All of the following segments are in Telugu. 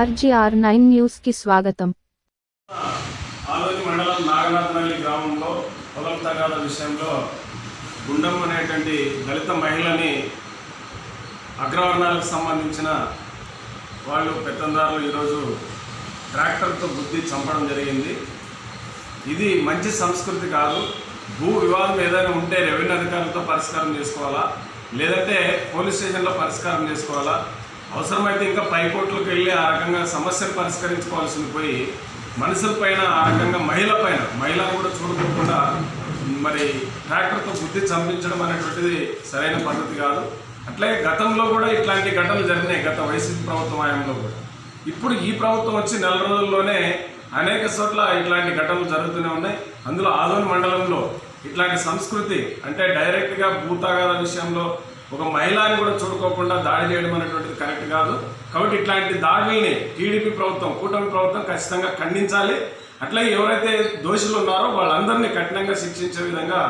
RGR9 న్యూస్ కి స్వాగతం. ఆలోని మండలం నాగనాథనల్లి గ్రామంలో పొలం తగాద విషయంలో గుండం అనేటువంటి దళిత మహిళని అగ్రవర్ణాలకు సంబంధించిన వాళ్ళు పెత్తందారులు ఈరోజు ట్రాక్టర్తో గుద్ది చంపడం జరిగింది. ఇది మంచి సంస్కృతి కాదు. భూ వివాదం ఏదైనా ఉంటే రెవెన్యూ అధికారులతో పరిష్కారం చేసుకోవాలా, లేదంటే పోలీస్ స్టేషన్లో పరిష్కారం చేసుకోవాలా. అవసరమైతే ఇంకా పైకోట్లకు వెళ్ళి ఆ రకంగా సమస్యలు పరిష్కరించుకోవాల్సింది పోయి మనుషులపైన ఆ రకంగా మహిళను కూడా చూడకుండా మరి ట్రాక్టర్తో గుద్ది చంపించడం అనేటువంటిది సరైన పద్ధతి కాదు. అట్లాగే గతంలో కూడా ఇట్లాంటి ఘటనలు జరిగినాయి, గత వైసీపీ ప్రభుత్వం హయాంలో కూడా. ఇప్పుడు ఈ ప్రభుత్వం వచ్చి నెల రోజుల్లోనే అనేక చోట్ల ఇట్లాంటి ఘటనలు జరుగుతూనే ఉన్నాయి. అందులో ఆదోని మండలంలో ఇట్లాంటి సంస్కృతి అంటే డైరెక్ట్గా భూతగాద విషయంలో ఒక మహిళని కూడా చూడుకోకుండా దాడి చేయడం అనేటువంటిది కరెక్ట్ కాదు. కాబట్టి ఇట్లాంటి దాడుల్ని టీడీపీ ప్రభుత్వం, కూటమి ప్రభుత్వం ఖచ్చితంగా ఖండించాలి. అట్లాగే ఎవరైతే దోషులు ఉన్నారో వాళ్ళందరినీ కఠినంగా శిక్షించే విధంగా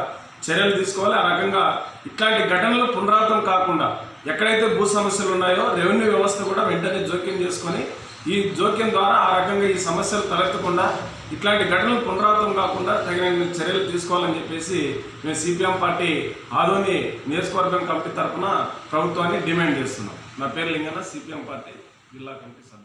చర్యలు తీసుకోవాలి. ఆ రకంగా ఇట్లాంటి ఘటనలు పునరావృతం కాకుండా ఎక్కడైతే భూ సమస్యలు ఉన్నాయో రెవెన్యూ వ్యవస్థ కూడా వెంటనే జోక్యం చేసుకొని ఈ జోక్యం ద్వారా ఆ రకంగా ఈ సమస్యలు తలెత్తకుండా ఇట్లాంటి ఘటనలు పునరావృతం కాకుండా తగిన చర్యలు తీసుకోవాలని చెప్పేసి మేము సిపిఎం పార్టీ ఆదోని నియోజకవర్గం కమిటీ తరఫున ప్రభుత్వాన్ని డిమాండ్ చేస్తున్నాం. నా పేరు లింగన్న, సిపిఎం పార్టీ జిల్లా కమిటీ సభ్యులు.